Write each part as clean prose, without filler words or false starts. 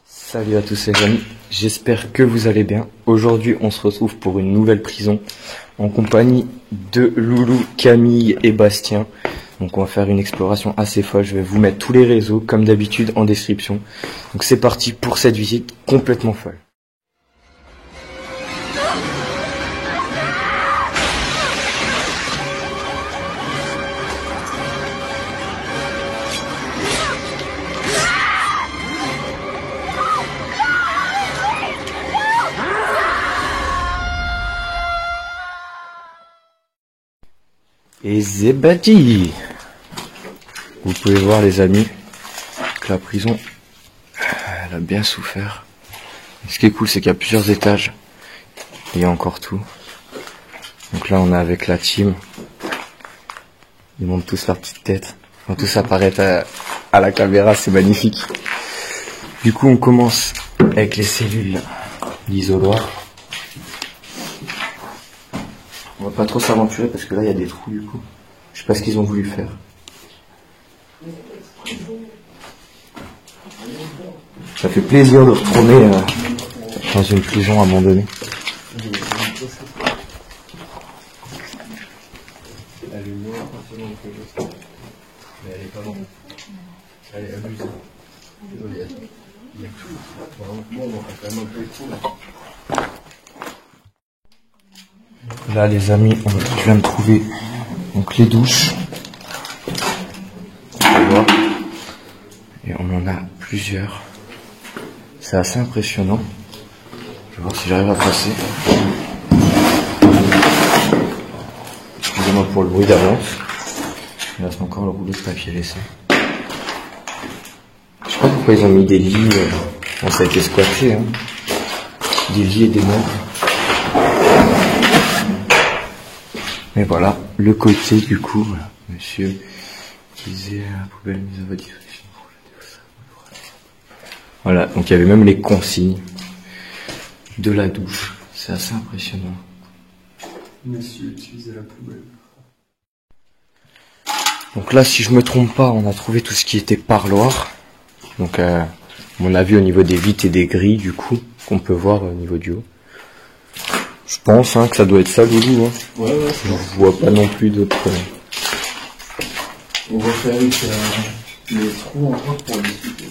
Salut à tous les amis, j'espère que vous allez bien. Aujourd'hui on se retrouve pour une nouvelle prison en compagnie de Loulou, Camille et Bastien. Donc on va faire une exploration assez folle, je vais vous mettre tous les réseaux comme d'habitude en description. Donc c'est parti pour cette visite complètement folle. Et Zebadi. Vous pouvez voir les amis que la prison elle a bien souffert. Et ce qui est cool c'est qu'il y a plusieurs étages. Il y a encore tout. Donc là on est avec la team. Ils montent tous leur petite tête. Quand tous apparaître à la caméra, c'est magnifique. Du coup on commence avec les cellules d'isoloir. On va pas trop s'aventurer parce que là il y a des trous du coup. Je sais pas ce qu'ils ont voulu faire. Ça fait plaisir de retourner dans une prison abandonnée. La lumière, mais elle est pas longue. Elle est abusée. Il y a tout. Bon, on va quand même un peu les trous là. Là les amis, je viens de trouver donc les douches. Et on en a plusieurs. C'est assez impressionnant. Je vais voir si j'arrive à passer. Excusez-moi pour le bruit d'avance. Il reste encore le rouleau de papier laissé. Je sais pas pourquoi ils ont mis des lits. Bon, ça a été squatté, hein. Des lits et des meubles. Mais voilà, le côté du coup, voilà, monsieur disait la poubelle mise à votre disposition. Voilà, donc il y avait même les consignes de la douche. C'est assez impressionnant. Monsieur, utilisez la poubelle. Donc là, si je me trompe pas, on a trouvé tout ce qui était parloir. Donc on a vu au niveau des vitres et des grilles du coup, qu'on peut voir au niveau du haut. Je pense que ça doit être ça, Loulou. Ouais. Je vois pas non plus d'autres. On va faire avec les trous encore pour discuter.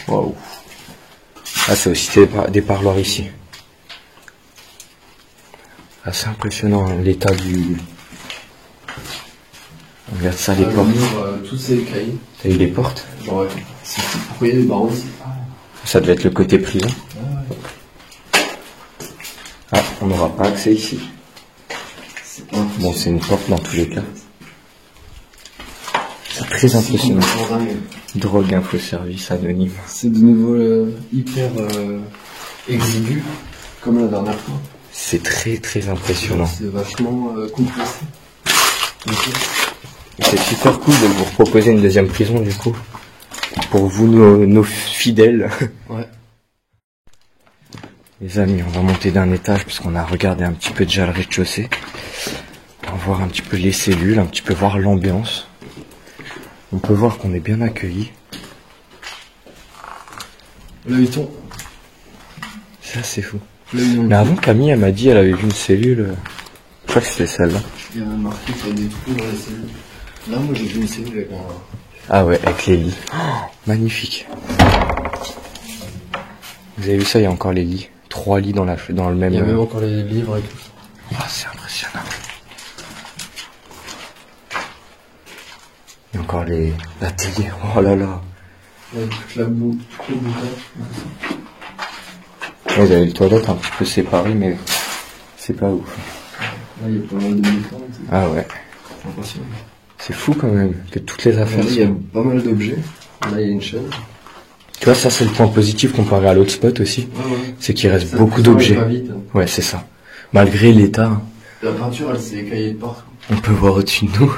Waouh. Ah, c'est aussi des parloirs ici. Assez impressionnant l'état du. Regarde ça, les portes. Tous ces cahiers. T'as eu les portes? Ouais. C'est pourquoi il y a des barreaux aussi. Ça devait être le côté prison. Ah, on n'aura pas accès ici. Bon, c'est une porte dans tous les cas. C'est très impressionnant. Drogue, info, service, anonyme. C'est de nouveau hyper exigu, comme la dernière fois. C'est très très impressionnant. C'est vachement compressé. C'est super cool de vous proposer une deuxième prison du coup. Pour vous, nos fidèles. Ouais. Les amis, on va monter d'un étage parce qu'on a regardé un petit peu déjà le rez-de-chaussée. On va voir un petit peu les cellules, un petit peu voir l'ambiance. On peut voir qu'on est bien accueillis. L'œilleton. Ça, c'est fou. Mais avant, Camille, elle m'a dit elle avait vu une cellule. Je crois que c'était celle-là. Il y a marqué qu'il y a des trous dans les cellules. Là, moi, j'ai vu une cellule avec un... Ah ouais, avec les lits. Oh, magnifique. Vous avez vu ça, il y a encore les lits. 3 lits dans le même... Il y a même encore les livres et tout. Oh, c'est impressionnant. Il y a encore la télé. Oh là là. Avec toute la boue, tout le bouton. Ouais, ils avaient les toilettes un petit peu séparées, mais c'est pas ouf. Là, il y a pas mal de boutons. Ah ouais. C'est impressionnant. C'est fou quand même que toutes les affaires... Là, il y a pas mal d'objets. Là, il y a une chaise. Tu vois, ça c'est le point positif comparé à l'autre spot aussi. Ouais. C'est qu'il reste beaucoup d'objets. Ouais, c'est ça. Malgré l'état. La peinture, elle s'est écaillée de partout. On peut voir au-dessus de nous.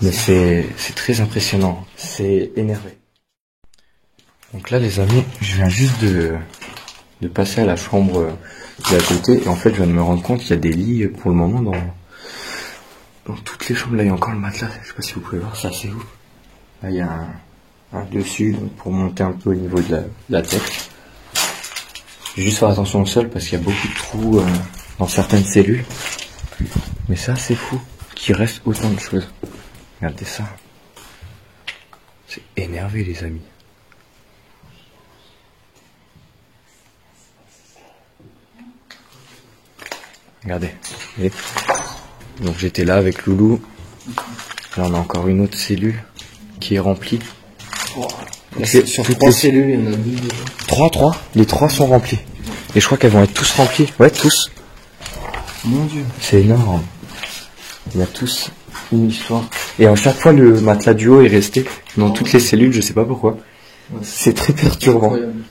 Mais c'est très impressionnant. C'est énervé. Donc là, les amis, je viens juste de passer à la chambre d'à côté. Et en fait, je viens de me rendre compte qu'il y a des lits pour le moment dans toutes les chambres. Là, il y a encore le matelas. Je sais pas si vous pouvez voir ça, c'est ouf. Là, il y a hein, dessus donc pour monter un peu au niveau de la tête. Juste faire attention au sol parce qu'il y a beaucoup de trous dans certaines cellules. Mais ça c'est fou qu'il reste autant de choses. Regardez ça. C'est énervé les amis. Regardez. Et donc j'étais là avec Loulou. Là on a encore une autre cellule qui est remplie. Sur 3 cellules, il y en a 2. 3. Les 3 sont remplis. Et je crois qu'elles vont être tous remplies. Ouais, tous. Mon Dieu. C'est énorme. Il y a tous une histoire. Et à chaque fois, le matelas du haut est resté dans toutes les cellules, je sais pas pourquoi. Ouais, c'est très perturbant. Incroyable.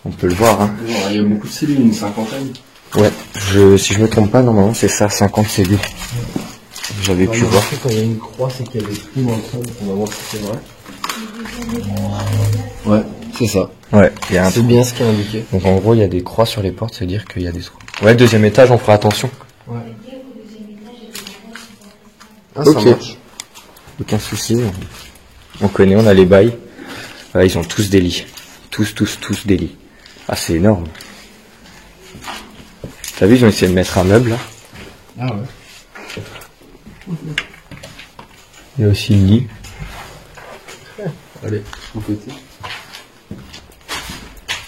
On peut le voir, hein. Il y a beaucoup de cellules, une cinquantaine. Ouais, si je me trompe pas, normalement c'est ça, 50 cellules. J'avais pu voir. Quand il y a une croix, c'est qu'il y a des trous dans le sol. On va voir si c'est vrai. Ouais, c'est ça. Ouais, il y a un C'est trou. bien ce qui est indiqué. Donc en gros, il y a des croix sur les portes, ça veut dire qu'il y a des trous. Ouais, deuxième étage, on fera attention. Ouais. Ah, ça Ok. marche. Aucun souci. On connaît, on a les bails. Voilà, ils ont tous des lits. Tous des lits. Ah, c'est énorme. T'as vu, ils ont essayé de mettre un meuble là. Ah ouais. Il y a aussi le lit. Allez, au côté.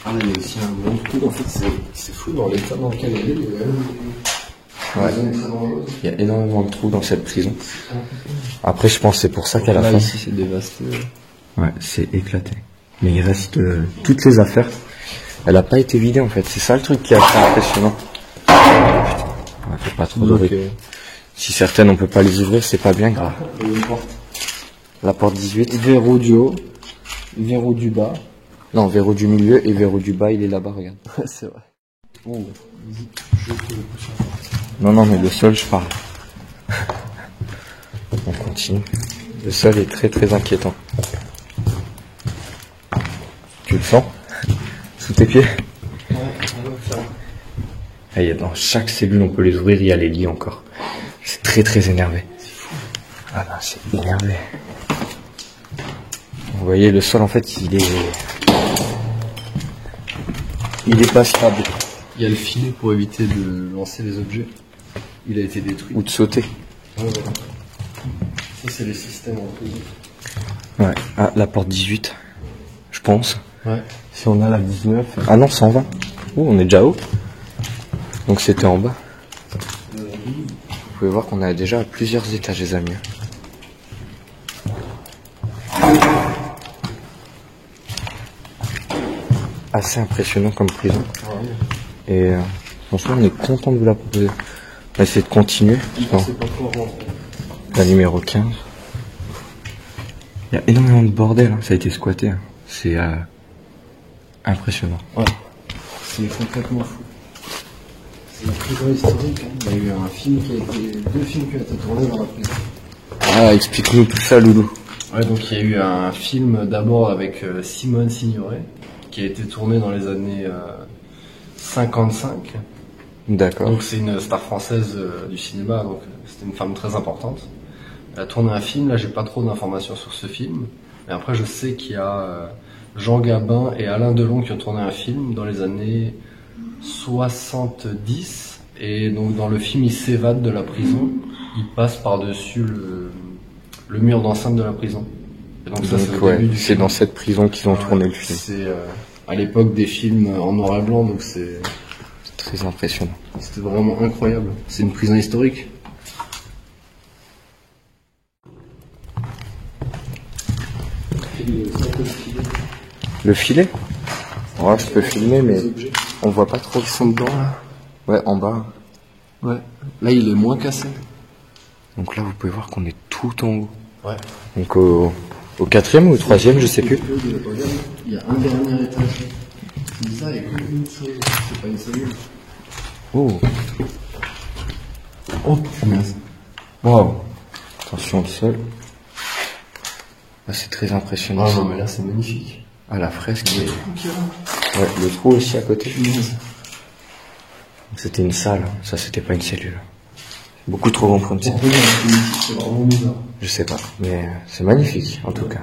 Ah, il y a aussi un grand trou. En fait, c'est fou dans l'état dans lequel elle est. Il y a quand même des zones très dangereuses. Il y a énormément de trous dans cette prison. Après, je pense que c'est pour ça qu'à la Là, fin... ici, c'est dévasté. Ouais, c'est éclaté. Mais il reste toutes les affaires. Elle a pas été vidée en fait. C'est ça le truc qui est assez impressionnant. Ouais, faut pas trop de bruit. Si certaines on peut pas les ouvrir, c'est pas bien grave. Il y a une porte. La porte 18. Verrou du haut, verrou du bas. Non, verrou du milieu et verrou du bas, il est là-bas, regarde. Ouais, c'est vrai. Oh, Non, mais le sol, je parle. On continue. Le sol est très très inquiétant. Tu le sens sous tes pieds? ouais, on va faire. Ah, il y a dans chaque cellule, on peut les ouvrir, il y a les lits encore. C'est très très énervé. Ah là, c'est énervé. Vous voyez, le sol, en fait, il est pas stable. Il y a le filet pour éviter de lancer les objets. Il a été détruit. Ou de sauter. Ouais, ouais. Ça, c'est les systèmes en plus. Ouais. Ah, la porte 18, je pense. Ouais. Si on a la 19... Ah non, 120. Oh, on est déjà haut. Donc c'était en bas. Vous pouvez voir qu'on a déjà plusieurs étages, les amis. Assez impressionnant comme prison. Et franchement, on est content de vous la proposer. On va essayer de continuer. Non, C'est pas fort rentrer. la numéro 15. Il y a énormément de bordel, hein. Ça a été squatté. Hein. C'est impressionnant. Ouais. C'est complètement fou. C'est une prison historique. Hein. Il y a eu un film qui a été... 2 films qui ont été tournés dans la prison. Ah, explique-nous tout ça, Loulou. Ouais, donc il y a eu un film d'abord avec Simone Signoret, qui a été tourné dans les années 55. D'accord. Donc c'est une star française du cinéma, donc c'était une femme très importante. Elle a tourné un film, là j'ai pas trop d'informations sur ce film, mais après je sais qu'il y a Jean Gabin et Alain Delon qui ont tourné un film dans les années 70, et donc dans le film ils s'évadent de la prison, ils passent par-dessus le mur d'enceinte de la prison. Et donc ça c'est Donc, au ouais, début du c'est film. dans cette prison qu'ils ont tourné le film. C'est à l'époque des films en noir et blanc, donc c'était Très impressionnant. vraiment incroyable. C'est une prison historique. Le filet? Ouais, je peux filmer, mais on voit pas trop. Ils sont dedans là. Ouais, en bas. Ouais. Là il est moins cassé. Donc là, vous pouvez voir qu'on est tout en haut. Ouais. Donc au 4e ou au 3e, je sais plus. Il y a un dernier étage. C'est bizarre, il y a qu'une cellule. C'est pas une cellule. Oh, Oh punaise. wow. Attention le sol. Ah, c'est très impressionnant. Ah non mais là c'est magnifique. Ah, la fresque. Il y a tout qui est là. Ouais, le trou aussi à côté. Punaise. C'était une salle, hein. Ça c'était pas une cellule. Beaucoup trop grand pour une cellule. C'est vraiment bizarre. Je sais pas, mais c'est magnifique en tout cas.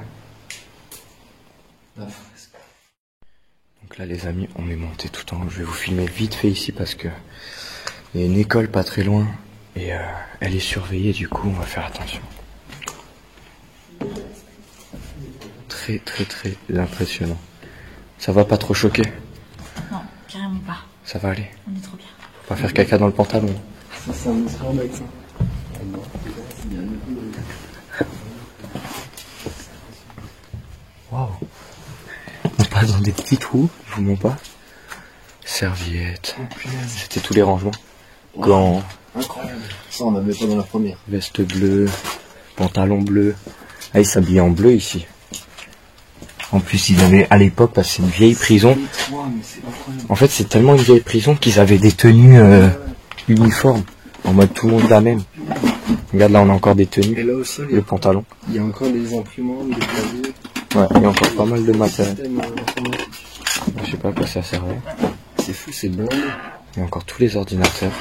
Donc là les amis, on est monté tout en haut. Je vais vous filmer vite fait ici parce que il y a une école pas très loin et elle est surveillée, du coup on va faire attention. Très impressionnant. Ça va pas trop choquer? Non, carrément pas. Ça va aller? On est trop bien. Faut pas faire caca dans le pantalon. Ça c'est un autre mec ça. Waouh. On passe dans des petits trous, je vous mens pas. Serviettes. C'était tous les rangements. Gants, Incroyable. Ça on n'avait pas dans la première. veste bleue, pantalon bleu. Ah, ils s'habillaient en bleu ici. En plus, ils avaient, à l'époque, parce que c'est une vieille prison. En fait, c'est tellement une vieille prison qu'ils avaient des tenues uniformes. En mode tout le monde la même. Regarde, là, on a encore des tenues. Et là aussi, Le pantalon. il y a encore des imprimantes, des claviers. Ouais, il y a encore pas mal de matériel. Système informatique. Je sais pas à quoi ça servait. C'est fou, c'est blindé. Il y a encore tous les ordinateurs.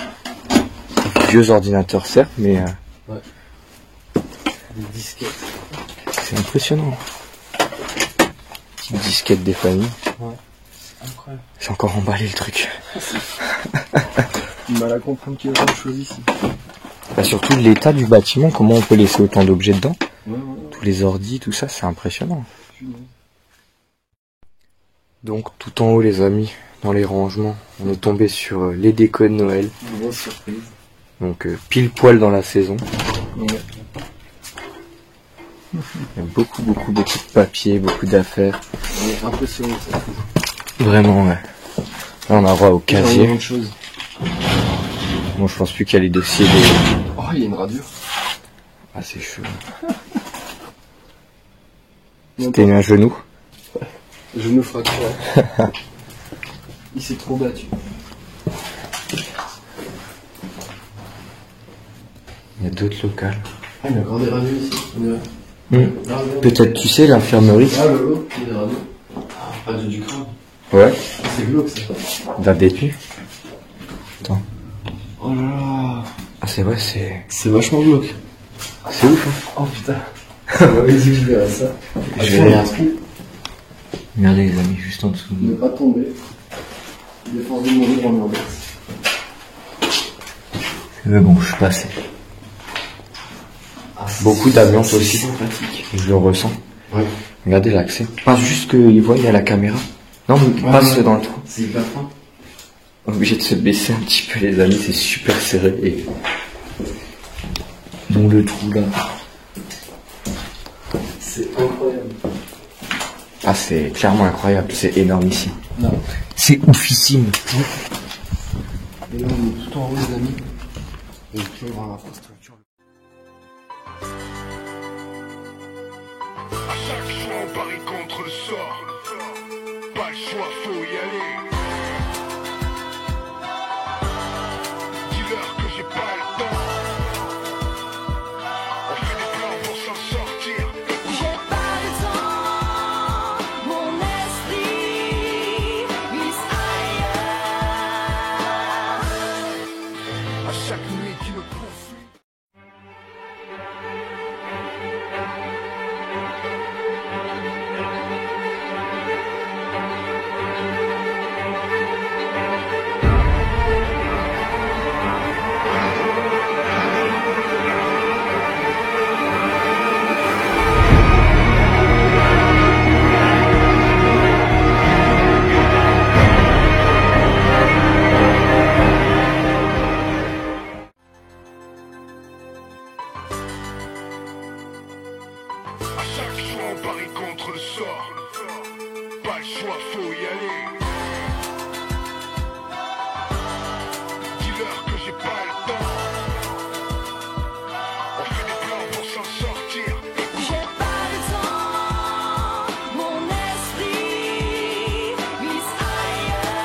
Vieux ordinateurs, certes, mais Des disquettes. c'est impressionnant. Petite disquette des familles. Ouais. Incroyable. C'est encore emballé le truc. Du mal à comprendre qu'il y a autre chose ici. Bah, surtout l'état du bâtiment, comment on peut laisser autant d'objets dedans. Ouais. Tous les ordis, tout ça, c'est impressionnant. Donc tout en haut les amis, dans les rangements, on est tombé sur les décos de Noël. Une grosse surprise. Donc pile poil dans la saison. Ouais. Il y a beaucoup de papier, beaucoup d'affaires. On est impressionné ça. Vraiment ouais. Là on a droit au casier. Énormément de choses. Bon je pense plus qu'il y a les dossiers des... Oh, il y a une radio. Ah c'est chaud. C'était un genou. Genou fracturé. Il s'est trop battu. Il y a d'autres locales. Ah, il y a encore des radios ici. On dirait. Ah, ouais. Peut-être tu sais l'infirmerie. Ah, le lot, il y a des radios. Ah, radio du crâne. Ouais. C'est glauque ça. D'un détenu. Attends. Oh là là. Ah c'est vrai, c'est... C'est vachement glauque. C'est ouf hein. Oh putain. On m'avait dit que je verrais ça. Je vais rien. Regardez les amis, juste en dessous. Ne pas tomber. Il est fort de mourir en urbex. Mais bon, je suis passé. Beaucoup d'ambiance aussi. Sympathique. Je le ressens. Ouais. Regardez l'accès. Pas juste qu'ils voient, il y a la caméra. Non, mais passe dans le trou. C'est hyper fin. Obligé de se baisser un petit peu les amis, c'est super serré. Et... dont le trou là. C'est incroyable. Ah c'est clairement incroyable, c'est énorme ici. Non. C'est oufissime. Et là, on est tout en haut, les amis. Et puis, on va voir l'infrastructure. À chaque fois on parie contre le sort. Pas le choix, faut y aller. Dis-leur que j'ai pas le temps. On fait des plans pour s'en sortir. J'ai pas le temps, mon esprit glisse ailleurs. À chaque nuit qui me poursuit. À chaque fois on parie contre le sort. Pas le choix, faut y aller. Dis-leur que j'ai pas le temps. On fait des plans pour s'en sortir. J'ai pas le temps, mon esprit glisse ailleurs.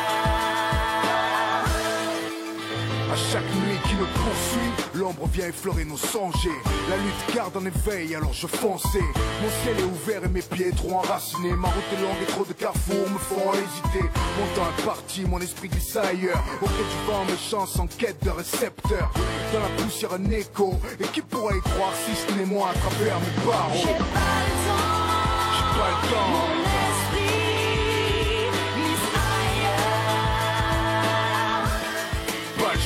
À chaque nuit qui me poursuit, l'ombre vient effleurer nos songers. La lutte garde en éveil, alors je fonçais. Mon ciel est ouvert et mes pieds trop enracinés. Ma route est longue et trop de carrefours me font hésiter. Mon temps est parti, mon esprit glisse ailleurs. Au gré du vent, mes chances en quête de récepteurs. Dans la poussière un écho, et qui pourrait y croire si ce n'est moi à travers mes barreaux. J'ai pas le temps, J'ai pas le temps. mon esprit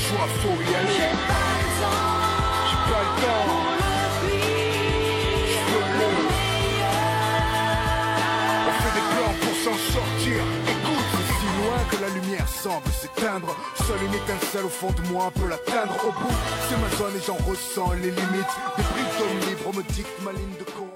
choix, faut y aller. J'ai pas le temps J'ai pas le temps, pour le pire, je veux le le. meilleur. On fait des plans pour s'en sortir. Écoute, c'est si loin que la lumière semble s'éteindre. Seule une étincelle au fond de moi peut l'atteindre. Au bout, c'est ma zone et j'en ressens les limites. Des briques d'hommes libres me dictent ma ligne de compte.